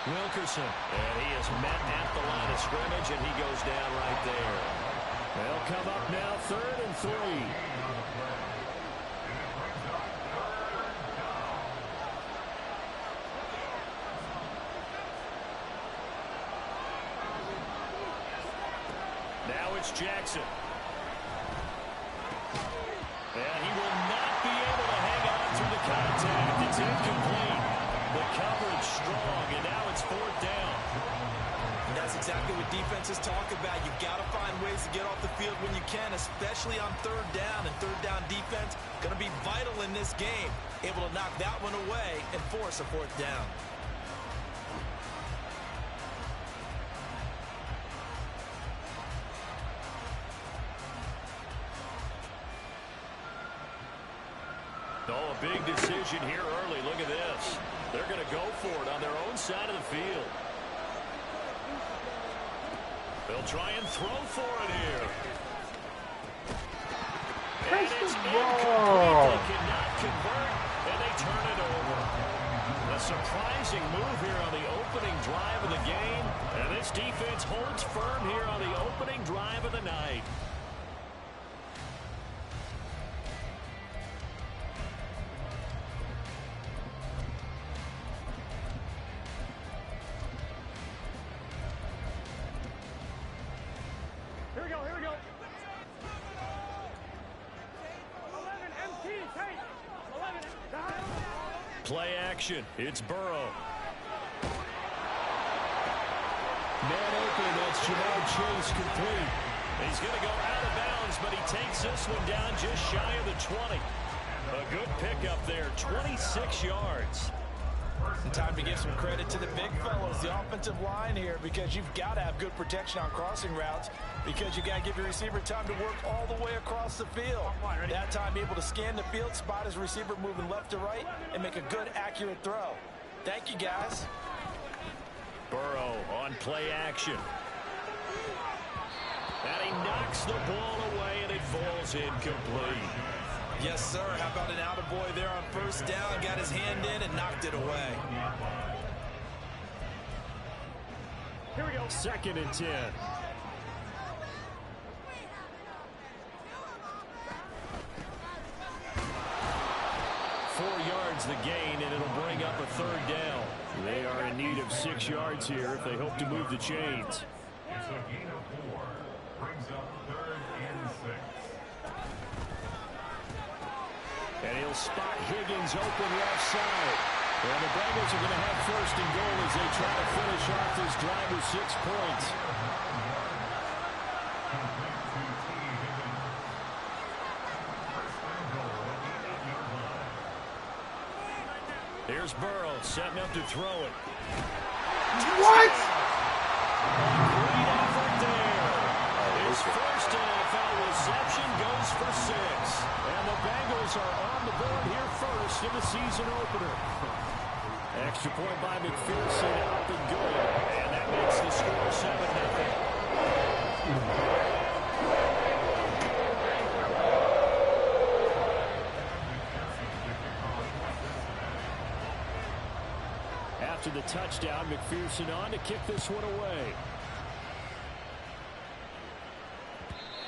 Wilkerson. And he is met at the line of scrimmage, and he goes down right there. They'll come up now 3rd and 3. Now it's Jackson. And he will not be able to hang on through the contact. It's incomplete. The coverage strong, and now it's 4th down. And that's exactly what defenses talk about. You've got to find ways to get off the field when you can, especially on 3rd down. And 3rd down defense going to be vital in this game. Able to knock that one away and force a 4th down. Oh, a big decision here early. Look at this. They're going to go for it on their own side of the field. They'll try and throw for it here. And it's incomplete. They cannot convert, and they turn it over. A surprising move here on the opening drive of the game. And this defense holds firm here on the opening drive of the night. Play action. It's Burrow. Man open. That's Jamar Chase complete. He's going to go out of bounds, but he takes this one down just shy of the 20. A good pickup there. 26 yards. And time to give some credit to the big fellows, the offensive line here, because you've got to have good protection on crossing routes, because you got to give your receiver time to work all the way across the field. That time able to scan the field, spot his receiver moving left to right, and make a good, accurate throw. Thank you, guys. Burrow on play action. And he knocks the ball away, and it falls incomplete. Yes, sir. How about an attaboy there on 1st down? Got his hand in and knocked it away. Here we go. 2nd and 10. The gain, and it'll bring up a 3rd down. They are in need of 6 yards here if they hope to move the chains. It's a gain of 4. Brings up 3rd and 6. And he'll spot Higgins open left side. And the Bengals are going to have 1st and goal as they try to finish off this drive with 6 points. Here's Burrow setting up to throw it. What? Great effort there. His first NFL reception goes for 6. And the Bengals are on the board here first in the season opener. Extra point by McPherson, up and good. And that makes the score 7-0. After the touchdown, McPherson on to kick this one away.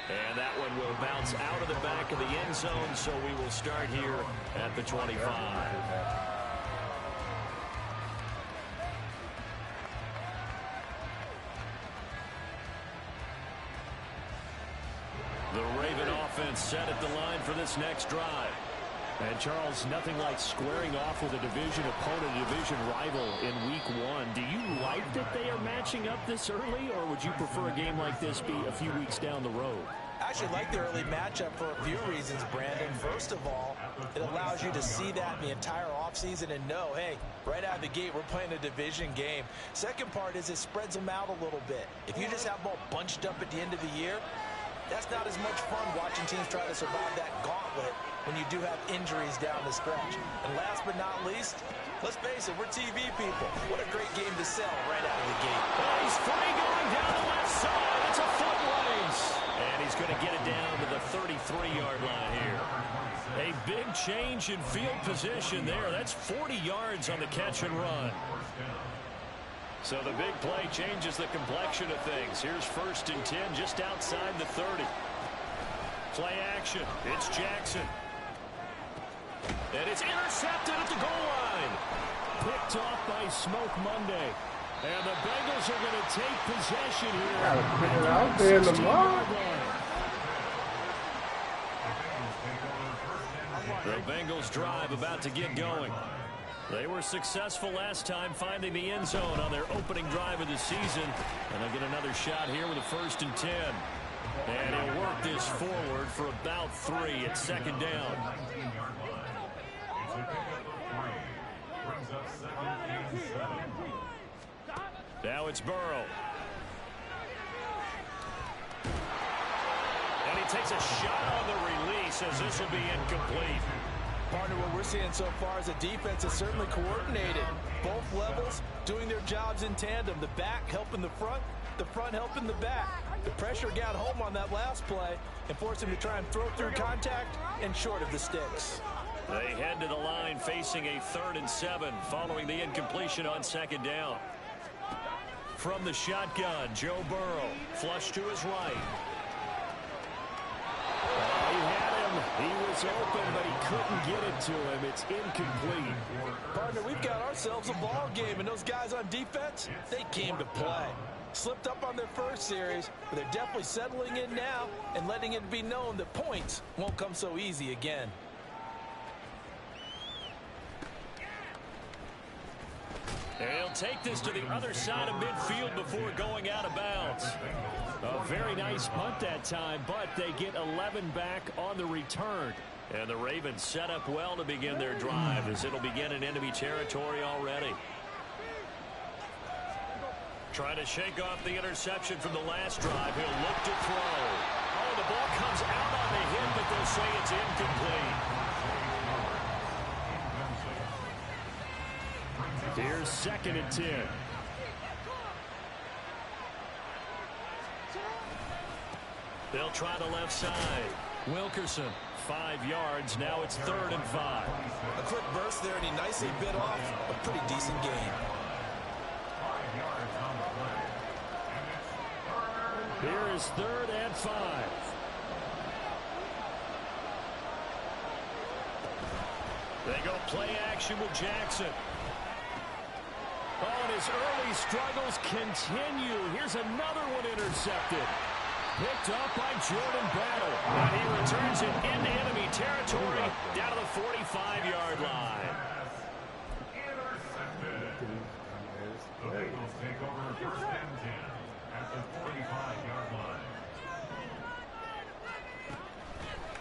And that one will bounce out of the back of the end zone, so we will start here at the 25. The Raven offense set at the line for this next drive. And, Charles, nothing like squaring off with a division opponent, a division rival in Week 1. Do you like that they are matching up this early, or would you prefer a game like this be a few weeks down the road? I actually like the early matchup for a few reasons, Brandon. First of all, it allows you to see that in the entire offseason and know, hey, right out of the gate, we're playing a division game. Second part is it spreads them out a little bit. If you just have them all bunched up at the end of the year, that's not as much fun watching teams try to survive that gauntlet when you do have injuries down the stretch. And last but not least, let's face it, we're TV people. What a great game to sell right out of the gate. Oh, he's free going down the left side. It's a foot race. And he's going to get it down to the 33-yard line here. A big change in field position there. That's 40 yards on the catch and run. So the big play changes the complexion of things. Here's 1st and 10 just outside the 30. Play action. It's Jackson. And it's intercepted at the goal line. Picked off by Smoke Monday. And the Bengals are going to take possession here. Gotta put it out there, Lamar. The Bengals drive about to get going. They were successful last time finding the end zone on their opening drive of the season. And they'll get another shot here with a 1st and 10. And he'll work this forward for about 3 at 2nd down. Now it's Burrow. And he takes a shot on the release as this will be incomplete. Partner, what we're seeing so far is a defense is certainly coordinated. Both levels doing their jobs in tandem. The back helping the front helping the back. The pressure got home on that last play and forced him to try and throw through contact and short of the sticks. They head to the line facing a 3rd and 7 following the incompletion on 2nd down. From the shotgun, Joe Burrow, flush to his right. He had him. He was open, but he couldn't get it to him. It's incomplete. Partner, we've got ourselves a ball game, and those guys on defense, they came to play. Slipped up on their first series, but they're definitely settling in now and letting it be known that points won't come so easy again. And he'll take this to the other side of midfield before going out of bounds. A very nice punt that time, but they get 11 back on the return. And the Ravens set up well to begin their drive as it'll begin in enemy territory already. Trying to shake off the interception from the last drive. He'll look to throw. Oh, the ball comes out on the hit, but they'll say it's incomplete. Here's 2nd and 10. They'll try the left side. Wilkerson, 5 yards. Now it's 3rd and 5. A quick burst there, and he nicely bit off a pretty decent gain. Here is 3rd and 5. They go play action with Jackson. Oh, and his early struggles continue. Here's another one intercepted. Picked up by Jordan Battle. And he returns it into enemy territory down to the 45-yard line. The Bengals take over 1st and 10 at the 45-yard line.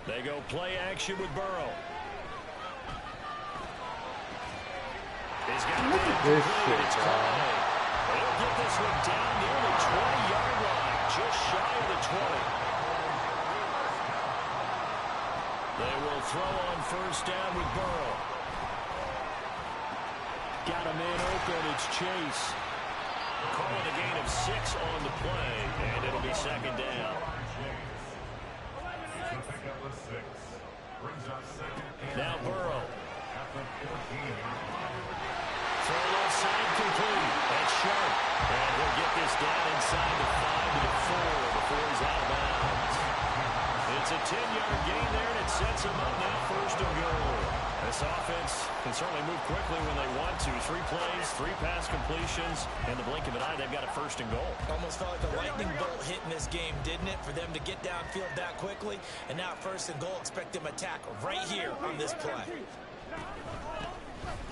They go play action with Burrow. He's got Look at this shit, it's caught. He'll get this one down near the 20-yard line, just shy of the 20. They will throw on 1st down with Burrow. Got a man open. It's Chase. Calling a gain of 6 on the play, and it'll be 2nd down. Now Burrow. Throw left side complete. That's sharp. And he'll get this down inside the 5 to the 4 before he's out of bounds. It's a 10-yard gain there, and it sets him up now 1st and goal. This offense can certainly move quickly when they want to. 3 plays, 3 pass completions. In the blink of an eye, they've got a 1st and goal. Almost felt like the lightning bolt hit in this game, didn't it? For them to get downfield that quickly. And now 1st and goal, expect them to attack right here on this play.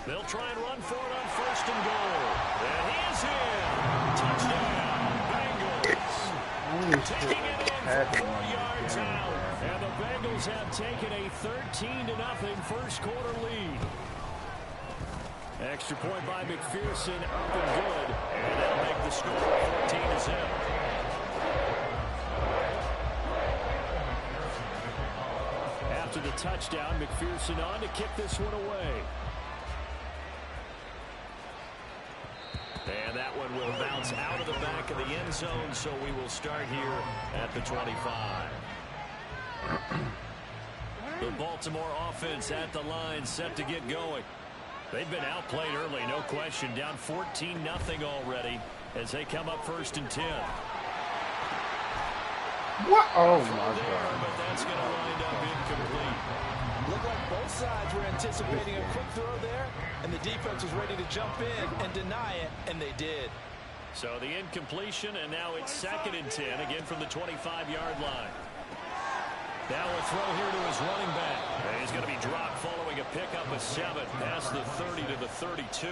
They'll try and run for it on 1st and goal. And he is in. Touchdown, Bengals. Taking it in from 4 yards out. And the Bengals have taken a 13-0 first quarter lead. Extra point by McPherson, up and good. And that'll make the score 14-0. After the touchdown, McPherson on to kick this one away. And that one will bounce out of the back of the end zone, so we will start here at the 25. The Baltimore offense at the line, set to get going. They've been outplayed early, no question. Down 14-0 already as they come up 1st and 10. What? Oh, my There, God. but that's going to wind up incomplete. Looked like both sides were anticipating a quick throw there, and the defense was ready to jump in and deny it, and they did. So the incompletion, and now it's 2nd and 10, again from the 25-yard line. Now a throw here to his running back. And he's going to be dropped following a pickup of 7 past the 30 to the 32.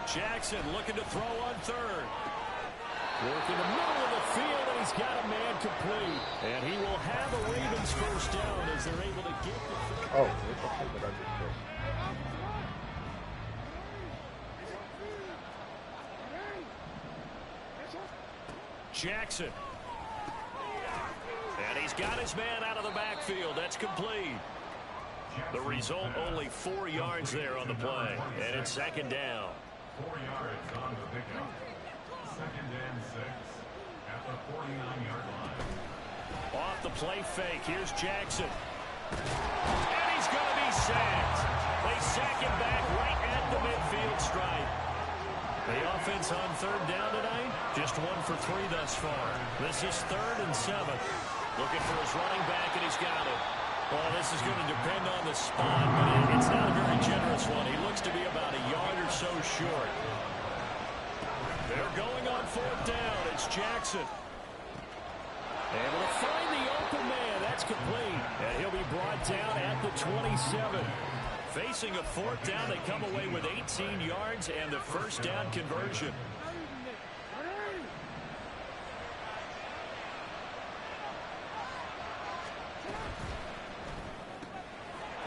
Jackson looking to throw on 3rd. Working the middle of the field, and he's got a man complete. And he will have a Ravens 1st down as they're able to get the... Oh, it's okay, but I just said. Jackson. And he's got his man out of the backfield. That's complete. The result, only 4 yards there on the play. And it's 2nd down. 4 yards on the pickup. 2nd and 6 at the 49-yard line. Off the play fake. Here's Jackson. And he's going to be sacked. They sack him back right at the midfield stripe. The offense on 3rd down tonight, just 1 for 3 thus far. This is 3rd and 7. Looking for his running back, and he's got it. Well, this is going to depend on the spot, but it's not a very generous one. He looks to be about a yard or so short. They're going on 4th down. It's Jackson. Able to find the open man. That's complete. And he'll be brought down at the 27. Facing a 4th down, they come away with 18 yards and the 1st down conversion.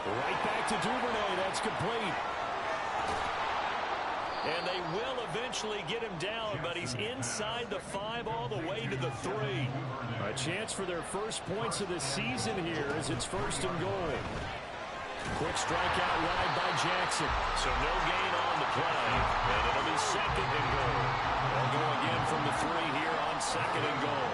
Right back to Duvernay. That's complete. And they will eventually get him down, but he's inside the 5 all the way to the 3. A chance for their first points of the season here as it's 1st and goal. Quick strikeout wide by Jackson. So no gain on the play. And it'll be 2nd and goal. They'll go again from the 3 here on 2nd and goal.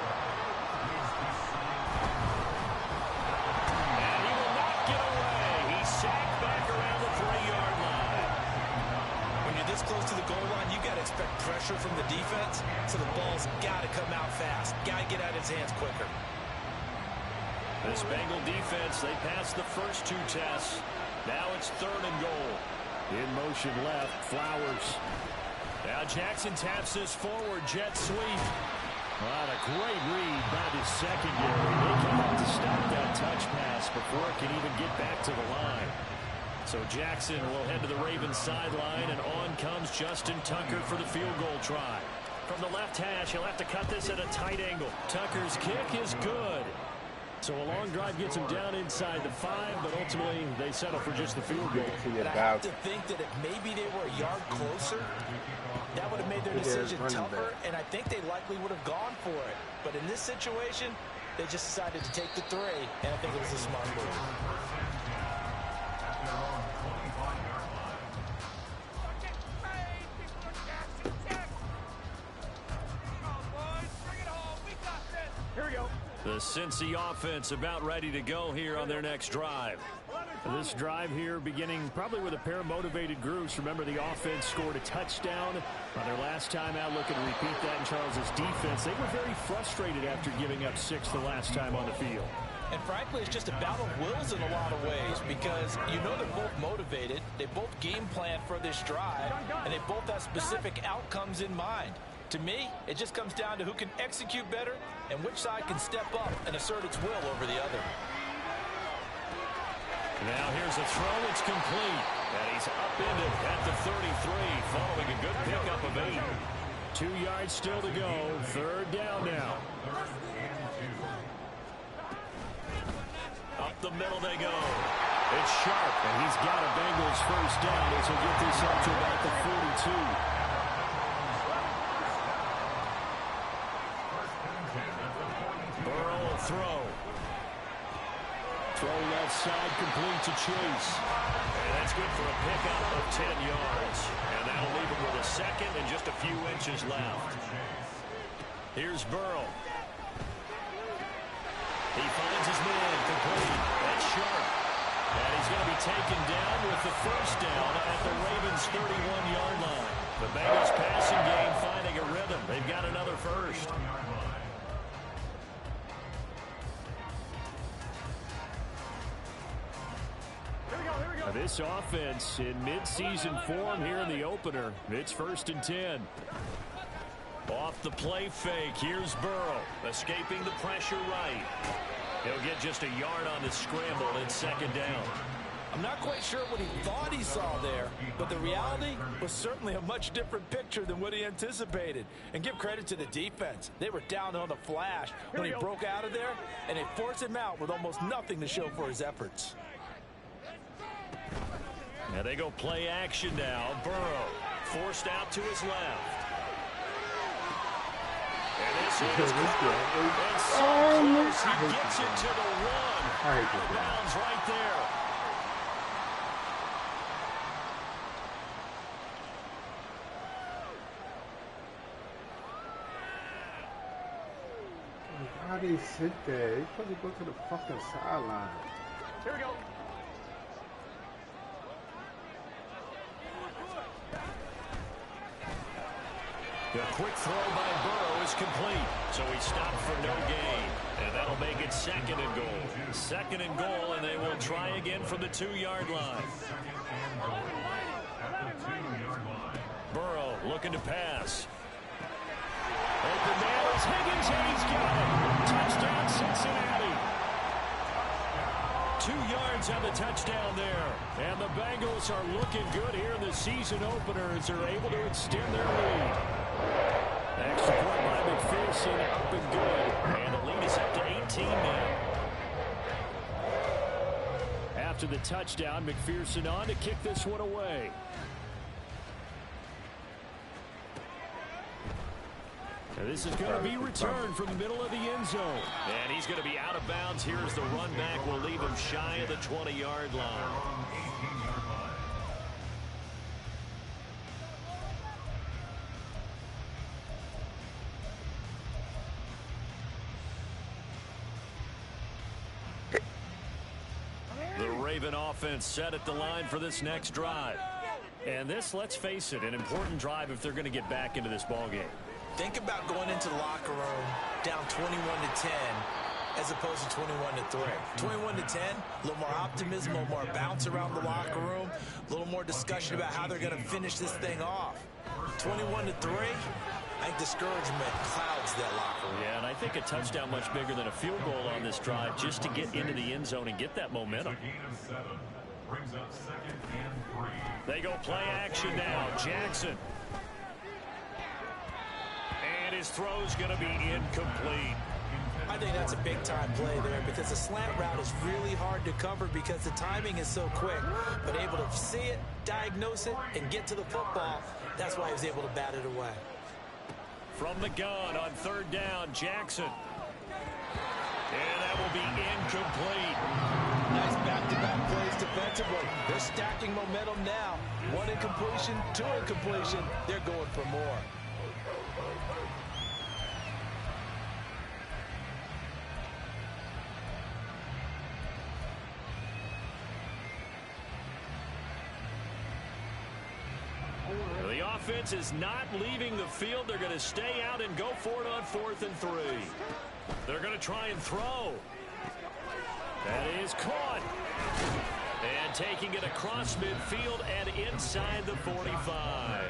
And he will not get away. He's sacked back around the 3-yard line. When you're this close to the goal line, you got to expect pressure from the defense, so the ball's got to come out fast. Got to get out of his hands quicker. This Bengal defense, they passed the first 2 tests. Now it's 3rd and goal. In motion left, Flowers. Now Jackson taps this forward, jet sweep. What a great read by the secondary. They cannot to stop that touch pass before it can even get back to the line. So Jackson will head to the Ravens sideline, and on comes Justin Tucker for the field goal try. From the left hash, he'll have to cut this at a tight angle. Tucker's kick is good. So a long drive gets him down inside the 5, but ultimately they settle for just the field goal. And I have to think that if maybe they were a yard closer, that would have made their decision tougher, and I think they likely would have gone for it. But in this situation, they just decided to take the 3, and I think it was a smart move. The Cincy offense about ready to go here on their next drive. This drive here beginning probably with a pair of motivated groups. Remember, the offense scored a touchdown on their last time out. Looking to repeat that in Charles's defense. They were very frustrated after giving up 6 the last time on the field. And frankly, it's just a battle of wills in a lot of ways, because you know they're both motivated. They both game plan for this drive, and they both have specific outcomes in mind. To me, it just comes down to who can execute better and which side can step up and assert its will over the other. Now here's a throw. It's complete. And he's upended at the 33 following a good pickup of 8. 2 yards still to go. 3rd down now. Up the middle they go. It's Sharp, and he's got a Bengals 1st down as he'll get this up to about the 42. Throw. Throw left side, complete to Chase. And that's good for a pickup of 10 yards. And that'll leave him with a 2nd and just a few inches left. Here's Burrow. He finds his man complete. That's sharp. And he's going to be taken down with the first down at the Ravens' 31-yard line. The Bengals passing game finding a rhythm. They've got another first. This offense in midseason form here in the opener. It's 1st and 10. Off the play fake. Here's Burrow escaping the pressure right. He'll get just a yard on the scramble in 2nd down. I'm not quite sure what he thought he saw there, but the reality was certainly a much different picture than what he anticipated. And give credit to the defense. They were down on the flash when he broke out of there, and they forced him out with almost nothing to show for his efforts. Now they go play action now. Burrow forced out to his left. And this is good. And so close, he gets it to the 1. Bounds right there. How do you sit there? You're supposed to go to the fucking sideline. Here we go. The quick throw by Burrow is complete. So he stopped for no gain. And that'll make it 2nd and goal. 2nd and goal, and they will try again from the 2-yard line. Burrow looking to pass. Open man is Higgins, and he's got it. Touchdown, Cincinnati. 2 yards on the touchdown there. And the Bengals are looking good here in the season opener as they're able to extend their lead. Extra point by McPherson, up and good. And the lead is up to 18 now. After the touchdown, McPherson on to kick this one away. Now this is going to be returned from the middle of the end zone. And he's going to be out of bounds. Here's the run back. Will leave him shy of the 20-yard line. The Raven offense set at the line for this next drive. And this, let's face it, an important drive if they're going to get back into this ballgame. Think about going into the locker room down 21-10 as opposed to 21-3. 21-10, a little more optimism, a little more bounce around the locker room, a little more discussion about how they're going to finish this thing off. 21-3, I think discouragement clouds that locker room. Yeah, and I think a touchdown much bigger than a field goal on this drive just to get into the end zone and get that momentum. They go play action now. Jackson. And his throw's going to be incomplete. I think that's a big-time play there because the slant route is really hard to cover because the timing is so quick. But able to see it, diagnose it, and get to the football, that's why he was able to bat it away. From the gun on 3rd down, Jackson. And that will be incomplete. Nice back-to-back plays defensively. They're stacking momentum now. 1 incompletion, 2 incompletion. They're going for more. The offense is not leaving the field. They're going to stay out and go for it on 4th and 3. They're going to try and throw. That is caught. And taking it across midfield and inside the 45.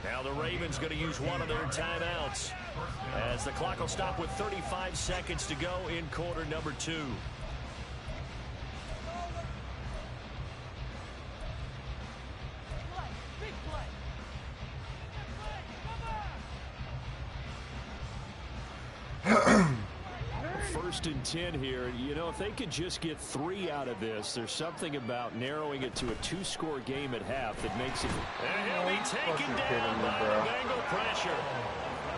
Now the Ravens going to use one of their timeouts as the clock will stop with 35 seconds to go in quarter number 2. First and 10 here. You know, if they could just get 3 out of this, there's something about narrowing it to a 2-score game at half that makes it. And he'll be taken down by the Bengal pressure.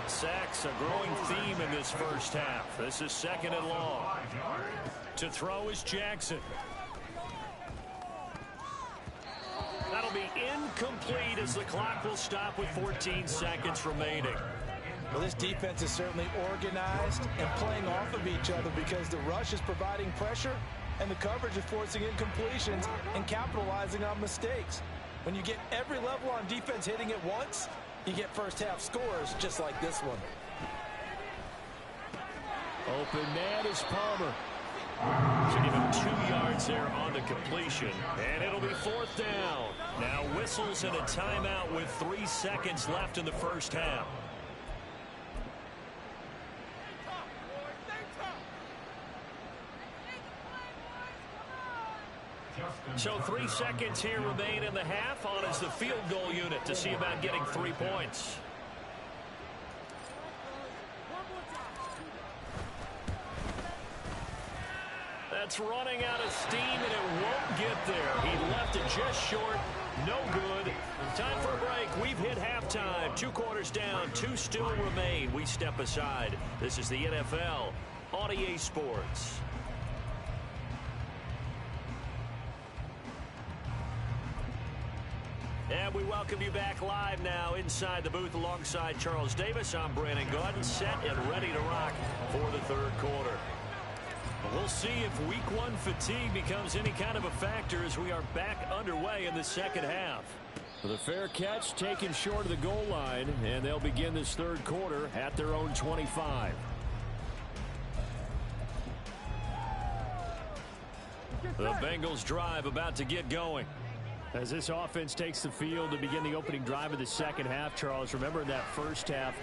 Sacks a growing theme in this first half. This is 2nd and long. To throw is Jackson. That'll be incomplete as the clock will stop with 14 seconds remaining. Well, this defense is certainly organized and playing off of each other because the rush is providing pressure and the coverage is forcing incompletions and capitalizing on mistakes. When you get every level on defense hitting at once, you get first half scores just like this one. Open man is Palmer. Should give him 2 yards there on the completion. And it'll be 4th down. Now whistles and a timeout with 3 seconds left in the first half. So 3 seconds here remain in the half. On is the field goal unit to see about getting 3 points. That's running out of steam, and it won't get there. He left it just short. No good. Time for a break. We've hit halftime. 2 quarters down. 2 still remain. We step aside. This is the NFL on EA Sports. And we welcome you back live now inside the booth alongside Charles Davis. I'm Brandon Gaudin, set and ready to rock for the 3rd quarter. We'll see if week 1 fatigue becomes any kind of a factor as we are back underway in the second half. The fair catch taken short of the goal line, and they'll begin this 3rd quarter at their own 25. The Bengals drive about to get going. As this offense takes the field to begin the opening drive of the second half, Charles, remember in that first half,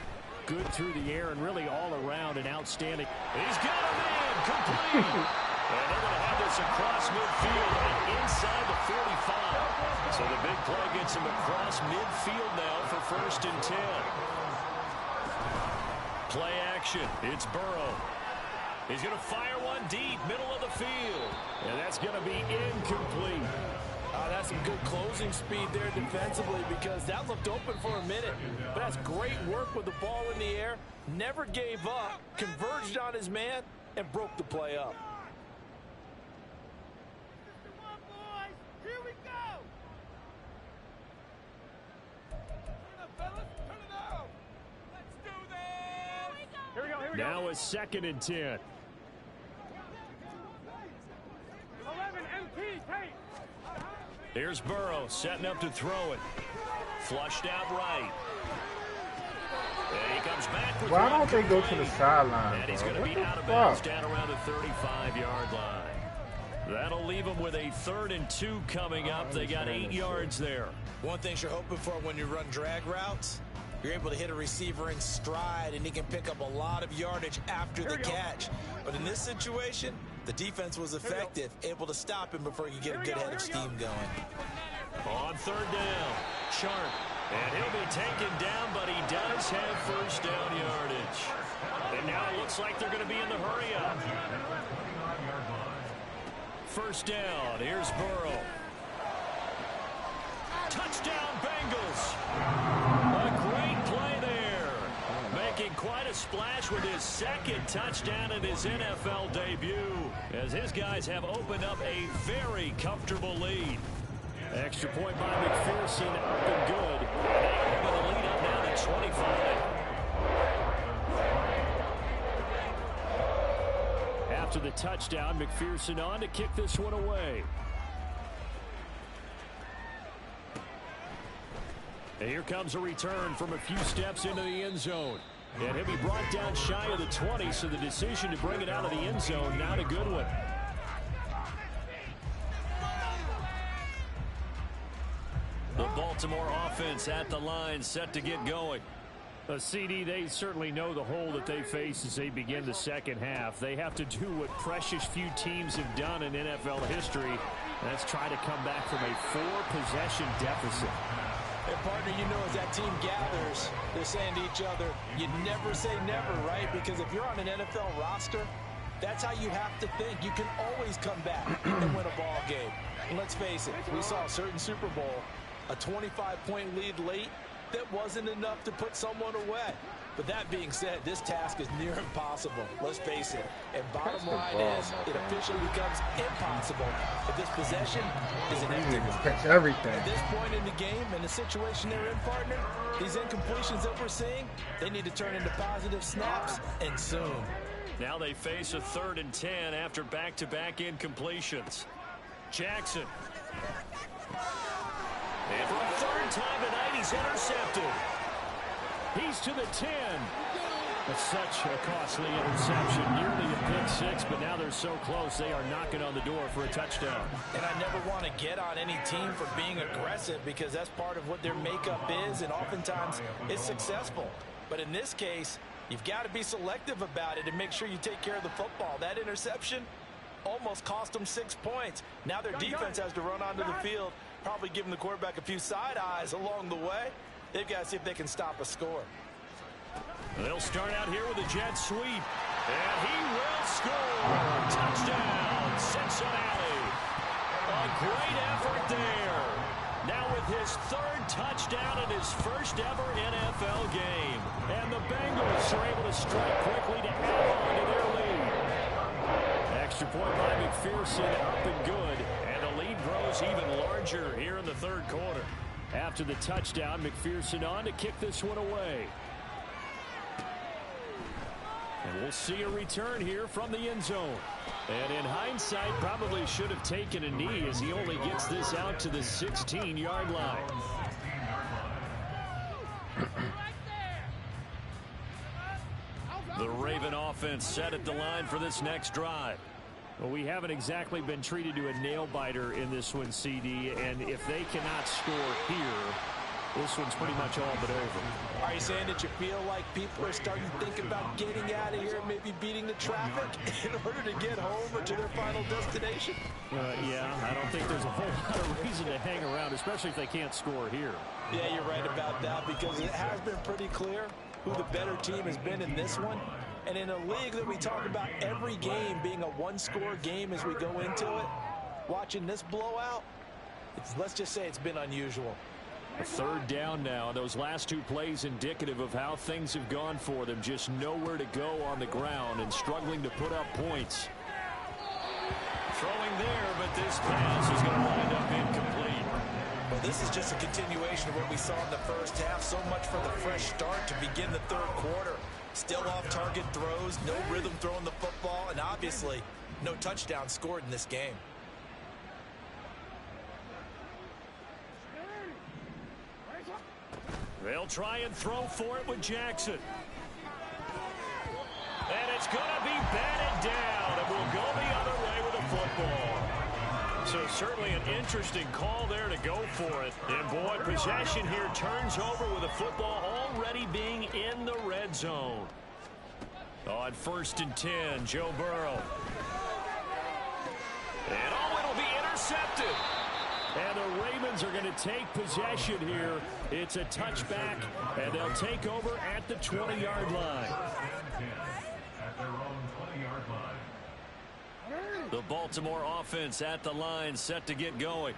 good through the air and really all around and outstanding. He's got a man, complete. And they're going to have this across midfield and inside the 45. So the big play gets him across midfield now for 1st and 10. Play action. It's Burrow. He's going to fire one deep, middle of the field. And that's going to be incomplete. That's some good closing speed there defensively because that looked open for a minute. But that's great work with the ball in the air. Never gave up, converged on his man, and broke the play up. Here we go. Let's do this. Here we go. Now a 2nd and 10. 11 MP, take. Here's Burrow setting up to throw it. Flushed out right. And he comes back with Why don't they go to the sideline? And he's going to be out of bounds down around the 35-yard line. That'll leave him with a 3rd and 2 coming up. They got 8 yards there. One thing you're hoping for when you run drag routes, you're able to hit a receiver in stride, and he can pick up a lot of yardage after the catch. But in this situation, the defense was effective, able to stop him before he could get a good head of steam going. On 3rd down, Sharp. And he'll be taken down, but he does have 1st down yardage. And now it looks like they're going to be in the hurry up. 1st down, here's Burrow. Touchdown, Bengals. A great play there. Making quite a splash with his 2nd touchdown in his NFL debut, as his guys have opened up a very comfortable lead. Extra point by McPherson, up and good. They're going to lead up now to 25. After the touchdown, McPherson on to kick this one away. And here comes a return from a few steps into the end zone. And he'll be brought down shy of the 20, so the decision to bring it out of the end zone, not a good one. The Baltimore offense at the line, set to get going. CD, they certainly know the hole that they face as they begin the second half. They have to do what precious few teams have done in NFL history. That's try to come back from a 4-possession deficit. And partner, you know, as that team gathers, they're saying to each other, you never say never, right? Because if you're on an NFL roster, that's how you have to think. You can always come back and win a ball game. And let's face it, we saw a certain Super Bowl, a 25-point lead late, that wasn't enough to put someone away. But that being said, this task is near impossible. Let's face it. And bottom line is, it officially becomes impossible if this possession is an empty one. Catch everything. At this point in the game and the situation they're in, partner, these incompletions that we're seeing, they need to turn into positive snaps, and soon. Now they face a 3rd and 10 after back-to-back incompletions. Jackson. And for a 3rd time tonight, he's intercepted. He's to the 10. That's such a costly interception. Nearly a pick 6, but now they're so close they are knocking on the door for a touchdown. And I never want to get on any team for being aggressive because that's part of what their makeup is, and oftentimes it's successful. But in this case, you've got to be selective about it and make sure you take care of the football. That interception almost cost them 6 points. Now their defense has to run onto the field, probably giving the quarterback a few side eyes along the way. They've got to see if they can stop a score. They'll start out here with a jet sweep. And he will score. Touchdown, Cincinnati. A great effort there. Now with his 3rd touchdown in his first ever NFL game. And the Bengals are able to strike quickly to add on to their lead. Extra point by McPherson, up and good. And the lead grows even larger here in the 3rd quarter. After the touchdown, McPherson on to kick this one away. And we'll see a return here from the end zone. And in hindsight, probably should have taken a knee as he only gets this out to the 16-yard line. The Raven offense set at the line for this next drive. Well, we haven't exactly been treated to a nail-biter in this one, CD, and if they cannot score here, this one's pretty much all but over. Are you saying that you feel like people are starting to think about getting out of here, maybe beating the traffic in order to get home or to their final destination? Yeah, I don't think there's a whole lot of reason to hang around, especially if they can't score here. Yeah, you're right about that because it has been pretty clear who the better team has been in this one. And in a league that we talk about every game being a one-score game as we go into it, watching this blowout, let's just say it's been unusual. A 3rd down now. Those last 2 plays indicative of how things have gone for them. Just nowhere to go on the ground and struggling to put up points. Throwing there, but this pass is going to wind up incomplete. Well, this is just a continuation of what we saw in the first half. So much for the fresh start to begin the 3rd quarter. Still off-target throws, no rhythm throwing the football, and obviously no touchdown scored in this game. They'll try and throw for it with Jackson. And it's going to be batted down, and we'll go the other way with the football. So certainly an interesting call there to go for it. And boy, possession here turns over with the football already being in the red zone. On 1st and 10, Joe Burrow. And it'll be intercepted. And the Ravens are going to take possession here. It's a touchback, and they'll take over at the 20-yard line. At their own 20-yard line. The Baltimore offense at the line, set to get going.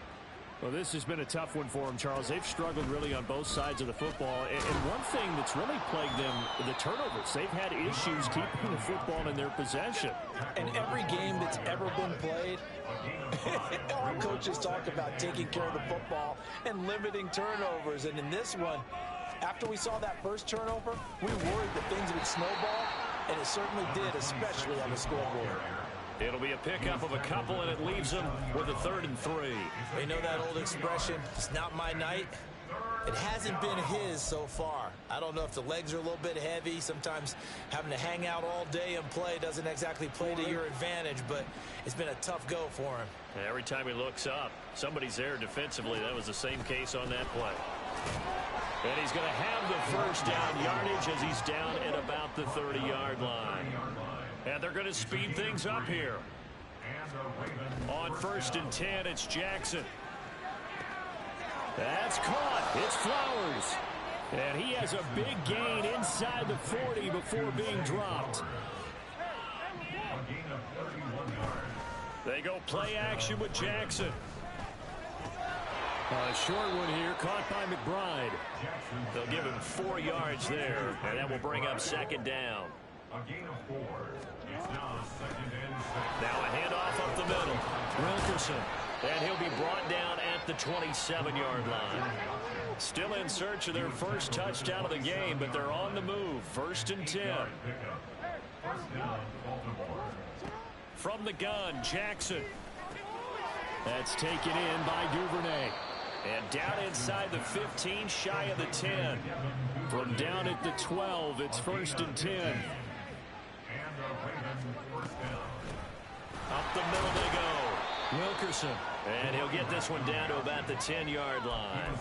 Well, this has been a tough one for them, Charles. They've struggled really on both sides of the football. And one thing that's really plagued them, the turnovers. They've had issues keeping the football in their possession. And every game that's ever been played, our coaches talk about taking care of the football and limiting turnovers. And in this one, after we saw that first turnover, we worried that things would snowball, and it certainly did, especially on the scoreboard. It'll be a pickup of a couple, and it leaves them with a 3rd and 3. You know that old expression, it's not my night? It hasn't been his so far. I don't know if the legs are a little bit heavy. Sometimes having to hang out all day and play doesn't exactly play to your advantage, but it's been a tough go for him. Every time he looks up, somebody's there defensively. That was the same case on that play. And he's going to have the 1st down yardage as he's down at about the 30-yard line. And they're going to speed things up here. On 1st and 10, it's Jackson. That's caught. It's Flowers. And he has a big gain inside the 40 before being dropped. They go play action with Jackson. A short one here, caught by McBride. They'll give him 4 yards there, and that will bring up second down. A gain of 4. It's now second and 6. Now a handoff up the middle. Wilkerson. And he'll be brought down at the 27-yard line. Still in search of their first touchdown of the game, but they're on the move. 1st and 10. First down, Baltimore. From the gun, Jackson. That's taken in by Duvernay. And down inside the 15, shy of the 10. From down at the 12, it's 1st and 10. And the Ravens first down. Up the middle they go. Wilkerson. And he'll get this one down to about the 10-yard line.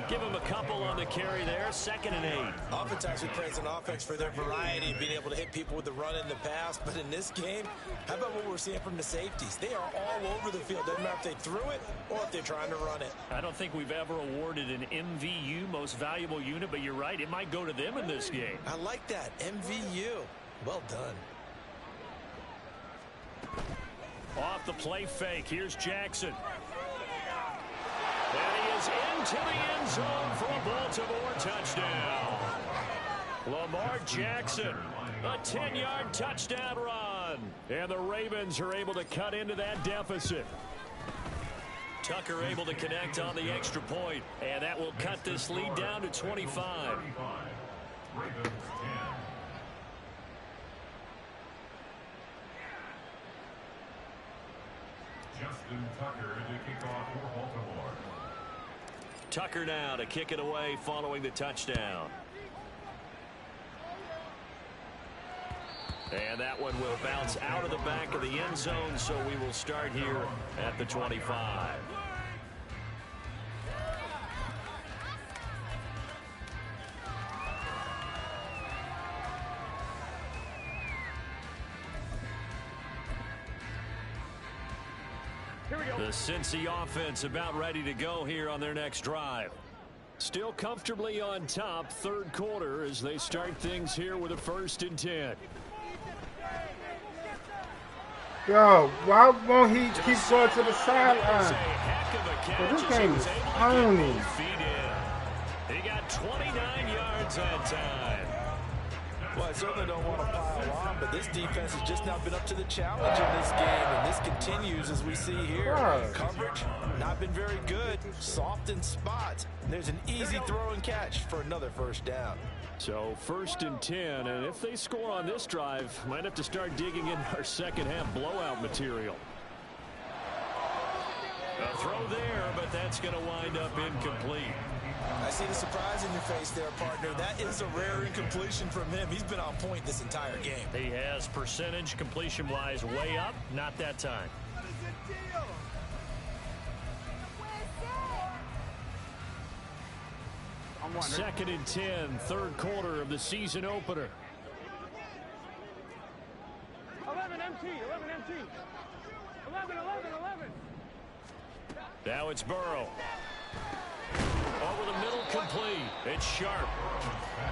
Give him a couple on the carry there. 2nd and 8. Oftentimes we praise an offense for their variety of being able to hit people with the run in the pass. But in this game, how about what we're seeing from the safeties? They are all over the field. Doesn't matter if they threw it or if they're trying to run it. I don't think we've ever awarded an MVU, most valuable unit, but you're right. It might go to them in this game. I like that. MVU. Well done. Off the play fake. Here's Jackson. And he is into the end zone for a Baltimore touchdown. Lamar Jackson, a 10-yard touchdown run. And the Ravens are able to cut into that deficit. Tucker able to connect on the extra point. And that will cut this lead down to 25. Ravens 10. Justin Tucker to kick off for Baltimore. Tucker now to kick it away following the touchdown. And that one will bounce out of the back of the end zone, so we will start here at the 25. The Cincy offense about ready to go here on their next drive. Still comfortably on top, 3rd quarter, as they start things here with a 1st and 10. Yo, why won't he keep going to the sideline? This game is phony. He got 29 yards that time. Well, I certainly don't want to pile on, but this defense has just not been up to the challenge in this game, and this continues as we see here. Right. Coverage, not been very good, soft in spots. There's an easy throw and catch for another 1st down. So 1st and 10, and if they score on this drive, might have to start digging in our second half blowout material. A throw there, but that's going to wind up incomplete. I see the surprise in your face there, partner. That is a rare incompletion from him. He's been on point this entire game. He has percentage completion-wise way up, not that time. 2nd and 10, 3rd quarter of the season opener. 11 MT, 11 MT. 11. Now it's Burrow. Over the middle, complete. It's Sharp.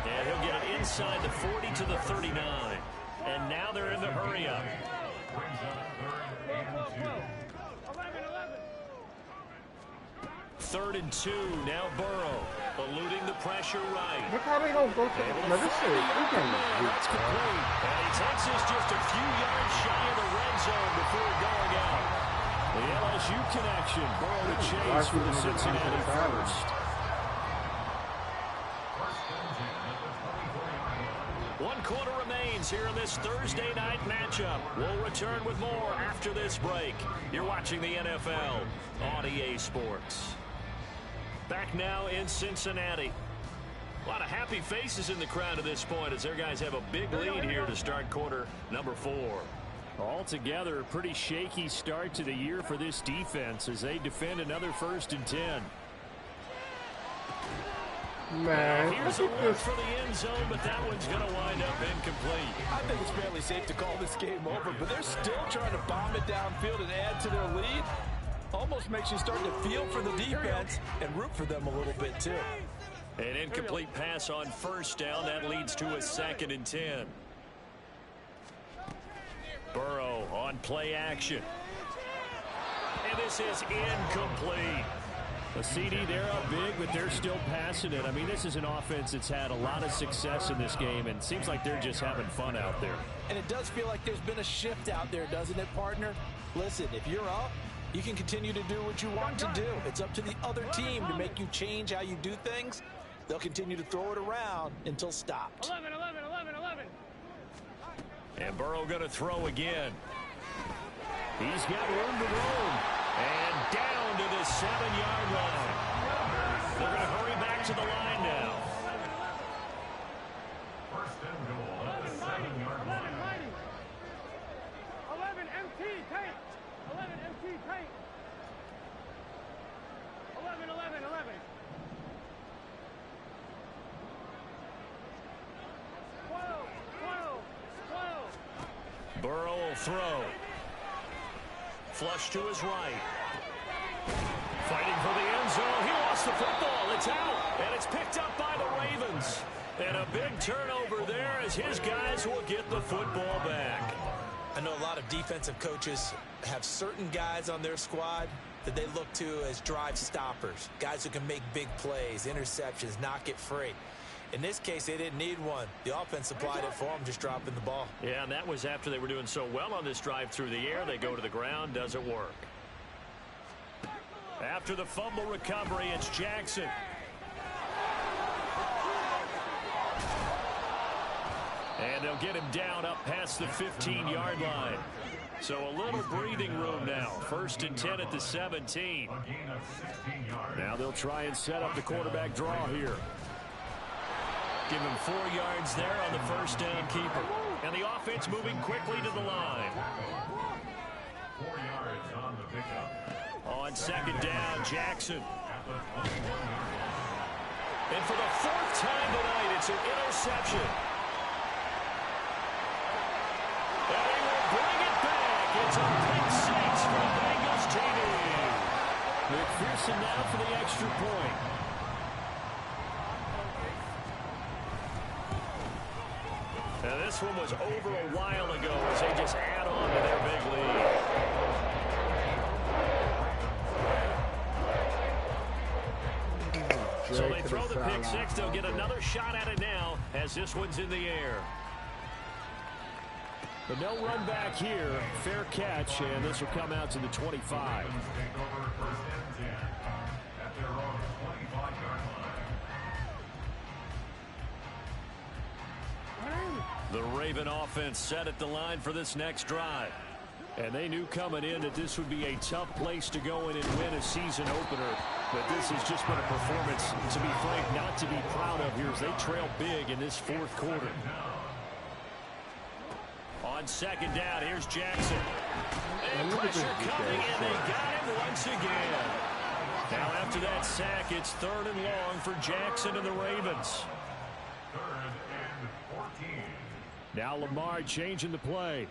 And he'll get it inside the 40 to the 39. And now they're in the hurry-up. Brings up 3rd and 2. 3rd and 2, now Burrow. Eluding the pressure right. Look how they don't go to the this game is That's complete. And he takes us just a few yards shy of the red zone before going out. The LSU connection. Burrow to chase for the Cincinnati first. 1 quarter remains here in this Thursday night matchup. We'll return with more after this break. You're watching the NFL on EA Sports. Back now in Cincinnati. A lot of happy faces in the crowd at this point as their guys have a big lead here to start quarter number 4. Altogether, a pretty shaky start to the year for this defense as they defend another 1st and 10. Man, Here's a look for the end zone, but that one's going to wind up incomplete. I think it's fairly safe to call this game over, but they're still trying to bomb it downfield and add to their lead. Almost makes you start to feel for the defense and root for them a little bit, too. An incomplete pass on 1st down. That leads to a 2nd and 10. Burrow on play action. And this is incomplete. A CD, they're up big, but they're still passing it. I mean, this is an offense that's had a lot of success in this game, and it seems like they're just having fun out there. And it does feel like there's been a shift out there, doesn't it, partner? Listen, if you're up, you can continue to do what you want to do. It's up to the other team to make you change how you do things. They'll continue to throw it around until stopped. 11, 11, 11, 11. And Burrow going to throw again. He's got room to roam. And down to the 7-yard line. They're going to hurry back to the line now. First and goal at the 7-yard line. 11, MT, tank. 11, MT, tank. 11, 11, 11. 12, 12, 12. Burrow will throw. Flush to his right. Fighting for the end zone. He lost the football. It's out. And it's picked up by the Ravens. And a big turnover there as his guys will get the football back. I know a lot of defensive coaches have certain guys on their squad that they look to as drive stoppers. Guys who can make big plays, interceptions, knock it free. In this case, they didn't need one. The offense supplied it for them, just dropping the ball. Yeah, and that was after they were doing so well on this drive through the air. They go to the ground, doesn't work. After the fumble recovery, it's Jackson. And they'll get him down up past the 15-yard line. So a little breathing room now. First and 10 at the 17. Now they'll try and set up the quarterback draw here. Give him 4 yards there on the first down keeper. And the offense moving quickly to the line. 4 yards on the pickup. On second down, Jackson. And for the 4th time tonight, it's an interception. And he will bring it back. It's a pick 6 for the Bengals TD. McPherson now for the extra point. Now this one was over a while ago as they just add on to their big lead. So they throw the pick 6. They'll get another shot at it now as this one's in the air. But no run back here. Fair catch, and this will come out to the 25. Take over first and 10 at their own 25-yard line. The Raven offense set at the line for this next drive. And they knew coming in that this would be a tough place to go in and win a season opener. But this has just been a performance, to be frank, not to be proud of here as they trail big in this 4th quarter. On second down, here's Jackson. And pressure coming, and they got him once again. Now after that sack, it's 3rd and long for Jackson and the Ravens. 3rd and 14. Now Lamar changing the play.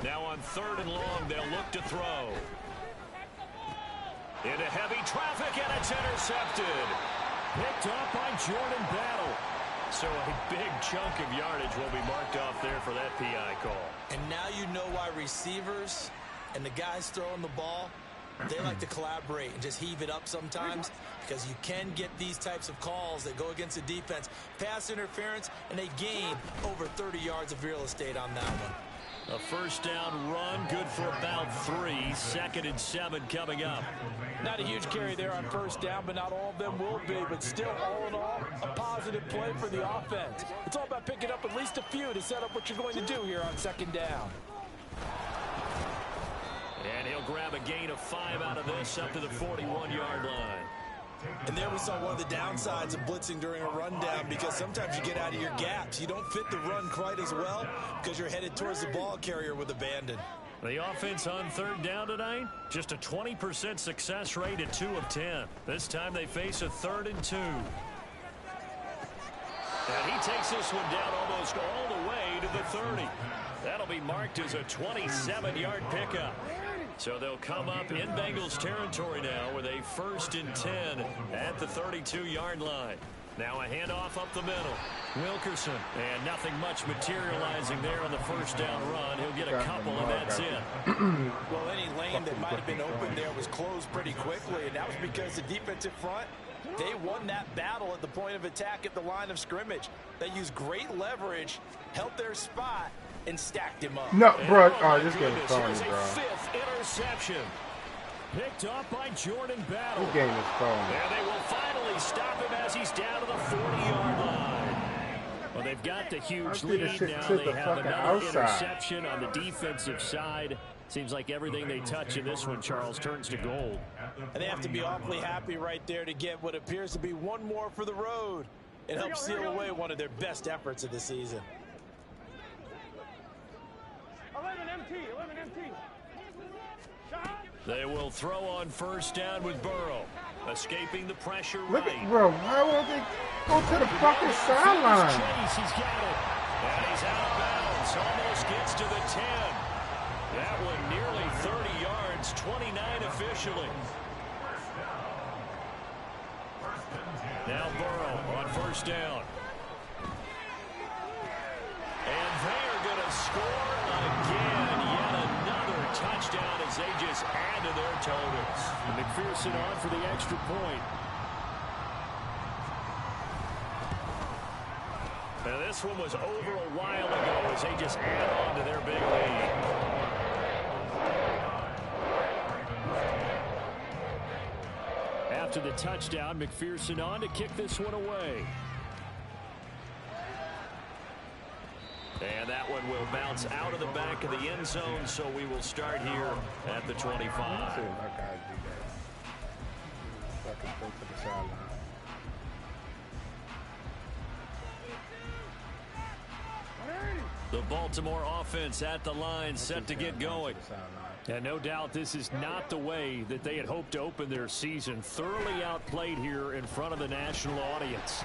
Now on 3rd and long, they'll look to throw. Into heavy traffic, and it's intercepted. Picked up by Jordan Battle. So a big chunk of yardage will be marked off there for that PI call. And now you know why receivers and the guys throwing the ball, they like to collaborate and just heave it up sometimes, because you can get these types of calls that go against the defense. Pass interference, and they gain over 30 yards of real estate on that one. A first down run, good for about 3. 2nd and 7 coming up. Not a huge carry there on first down, but not all of them will be. But still, all in all, a positive play for the offense. It's all about picking up at least a few to set up what you're going to do here on second down. And he'll grab a gain of 5 out of this up to the 41-yard line. And there we saw one of the downsides of blitzing during a rundown, because sometimes you get out of your gaps. You don't fit the run quite as well because you're headed towards the ball carrier with abandon. The offense on 3rd down tonight, just a 20% success rate at 2 of 10. This time they face a 3rd and 2. And he takes this one down almost all the way to the 30. That'll be marked as a 27-yard pickup. So they'll come up in Bengals territory now with a 1st and 10 at the 32-yard line. Now a handoff up the middle. Wilkerson. And nothing much materializing there on the first down run. He'll get a couple, and that's it. Well, any lane that might have been open there was closed pretty quickly, and that was because the defensive front, they won that battle at the point of attack at the line of scrimmage. They used great leverage, held their spot, and stacked him up. No, bro. Oh, This game is phony, here's a bro. fifth interception. Picked up by Jordan Battle. This game is phony. And they will finally stop him as he's down to the 40-yard line. Well, they've got the huge lead now. They have another interception on the defensive side. Seems like everything they touch in this one, Charles, turns to gold. And they have to be awfully happy right there to get what appears to be one more for the road. It helps seal away one of their best efforts of the season. 11 MT. They will throw on first down with Burrow. Escaping the pressure Look right. at, bro, why won't they go to the fucking sideline? Chase, he's got it. And he's out of bounds. Almost gets to the 10. That one nearly 30 yards, 29 officially. Now Burrow on first down. And they are going to score again. Yet another touchdown as they just add to their totals. And McPherson on for the extra point. Now this one was over a while ago as they just add on to their big lead. After the touchdown, McPherson on to kick this one away. And that one will bounce out of the back of the end zone, so we will start here at the 25. The Baltimore offense at the line, set to get going. And no doubt this is not the way that they had hoped to open their season. Thoroughly outplayed here in front of the national audience.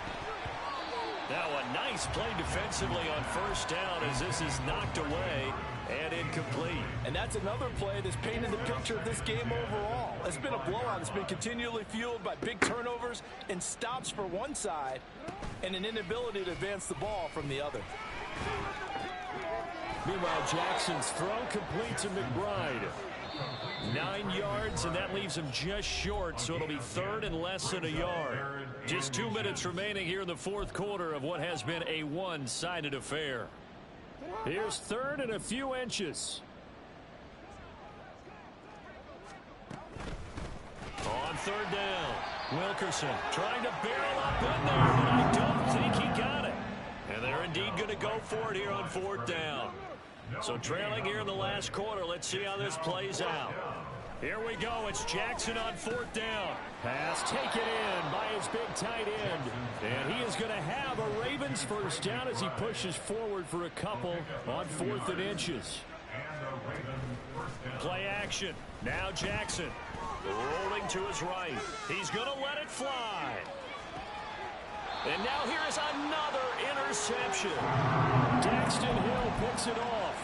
Now a nice play defensively on first down as this is knocked away and incomplete. And that's another play that's painted the picture of this game overall. It's been a blowout. It's been continually fueled by big turnovers and stops for one side and an inability to advance the ball from the other. Meanwhile, Jackson's throw complete to McBride. 9 yards, and that leaves him just short, so it'll be third and less than a yard. Just 2 minutes remaining here in the fourth quarter of what has been a one-sided affair. Here's third and a few inches. On third down, Wilkerson trying to barrel up in there, but I don't think he got it. And they're indeed going to go for it here on fourth down. So trailing here in the last quarter, let's see how this plays out. Here we go. It's Jackson on fourth down. Pass taken in by his big tight end. And he is going to have a Ravens first down as he pushes forward for a couple on fourth and inches. Play action. Now Jackson rolling to his right. He's going to let it fly. And now here is another interception. Daxton Hill picks it off.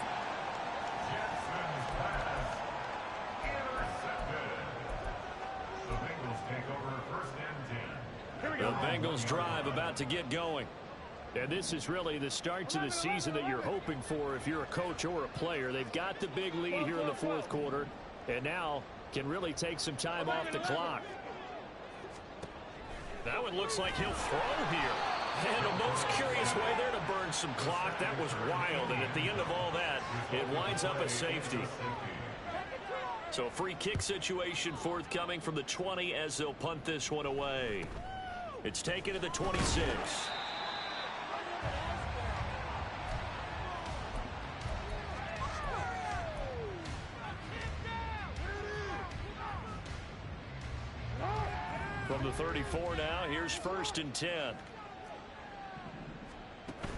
The Bengals drive about to get going. And this is really the start to the season that you're hoping for if you're a coach or a player. They've got the big lead here in the fourth quarter, and now can really take some time off the clock. That one looks like he'll throw here. And a most curious way there to burn some clock. That was wild, and at the end of all that, it winds up a safety. So a free kick situation forthcoming from the 20 as they'll punt this one away. It's taken to the 26. From the 34 now, here's first and 10.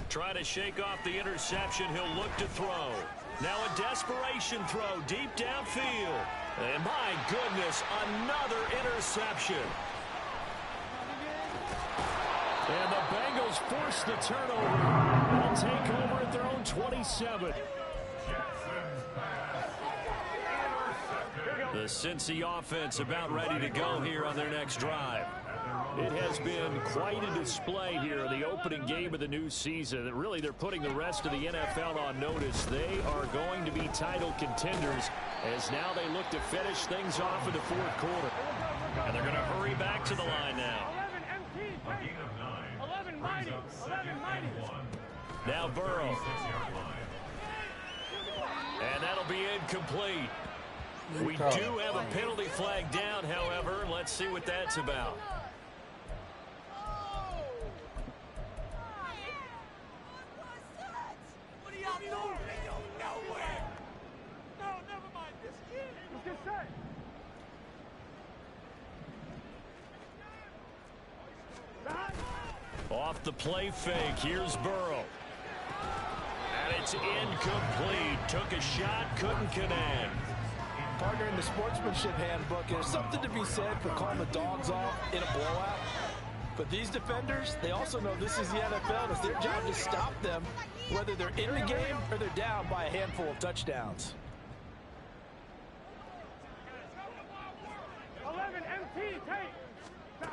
Trying to shake off the interception. He'll look to throw. Now a desperation throw deep downfield. And my goodness, another interception. And the Bengals force the turnover. They'll take over at their own 27. The Cincy offense about ready to go here on their next drive. It has been quite a display here in the opening game of the new season. Really, they're putting the rest of the NFL on notice. They are going to be title contenders as now they look to finish things off in the fourth quarter. And they're going to hurry back to the line now. 11 mighty. 11 mighty. Now Burrow. And that'll be incomplete. We do have a penalty flag down, however. Let's see what that's about. What are y'all doing? Nowhere. No, never mind. This kid. What's this say? Off the play fake. Here's Burrow. And it's incomplete. Took a shot, couldn't connect. Partner, in the sportsmanship handbook, there's something to be said for calling the dogs off in a blowout. But these defenders, they also know this is the NFL. It's their job to stop them, whether they're in the game or they're down by a handful of touchdowns. 11 MT tape.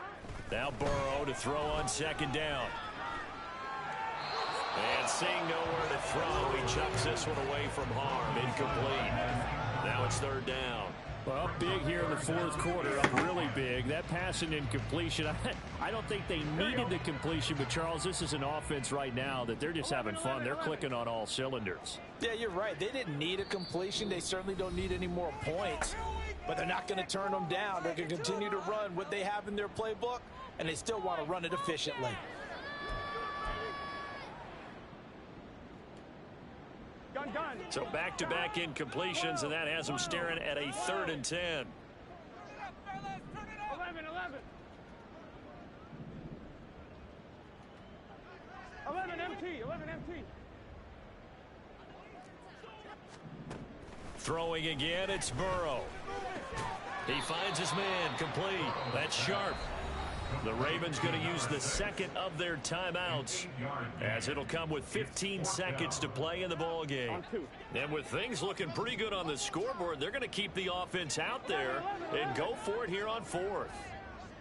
Now Burrow to throw on second down. And seeing nowhere to throw, he chucks this one away from harm. Incomplete. Now it's third down. Well, big here in the fourth quarter, up really big. That pass and incompletion, I don't think they needed the completion, but Charles, this is an offense right now that they're just having fun. They're clicking on all cylinders. Yeah, you're right. They didn't need a completion. They certainly don't need any more points, but they're not going to turn them down. They're going to continue to run what they have in their playbook, and they still want to run it efficiently. Gun. So back-to-back incompletions, and that has them staring at a 3rd and 10. 11. 11 MT. 11 MT. Throwing again, it's Burrow. He finds his man, complete. That's sharp. The Ravens going to use the second of their timeouts as it'll come with 15 seconds to play in the ball game. And with things looking pretty good on the scoreboard, they're going to keep the offense out there and go for it here on 4th.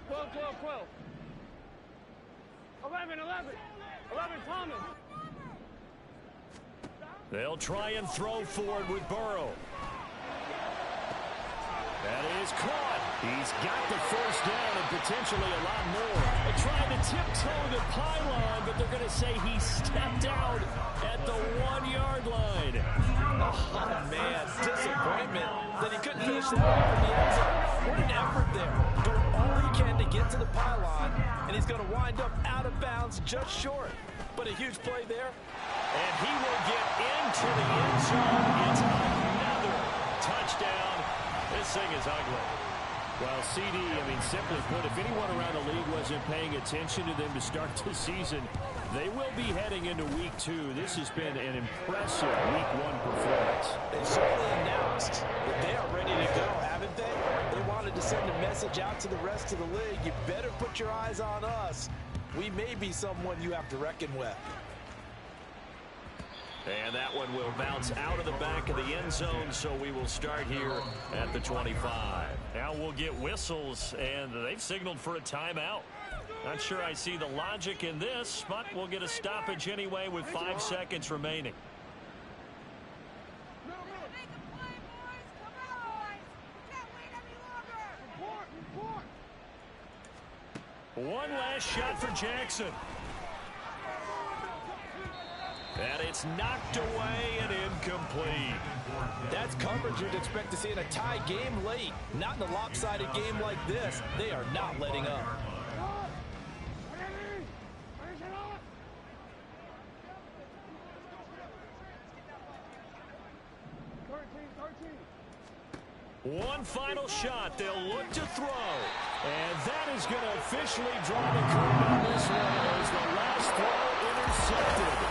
12. 11. 11 Thomas. They'll try and throw forward with Burrow. That is caught. He's got the first down and potentially a lot more. They tried to tiptoe the pylon, but they're going to say he stepped out at the 1-yard line. Oh, man, disappointment that he couldn't finish that off in the end zone. What an effort there. Doing all he can to get to the pylon, and he's going to wind up out of bounds just short. But a huge play there. And he will get into the end zone. It's another touchdown. This thing is ugly. Well, CD, simply put, if anyone around the league wasn't paying attention to them to start the season, they will be heading into week 2. This has been an impressive week 1 performance. They certainly announced that they are ready to go, haven't they? They wanted to send a message out to the rest of the league. You better put your eyes on us. We may be someone you have to reckon with. And that one will bounce out of the back of the end zone, so we will start here at the 25. Now we'll get whistles, and they've signaled for a timeout. Not sure I see the logic in this, but we'll get a stoppage anyway with 5 seconds remaining. One last shot for Jackson. And it's knocked away and incomplete. That's coverage you'd expect to see in a tie game late. Not in a lopsided game like this. They are not letting up. One final shot. They'll look to throw. And that is going to officially draw the curtain on this one as the last throw intercepted.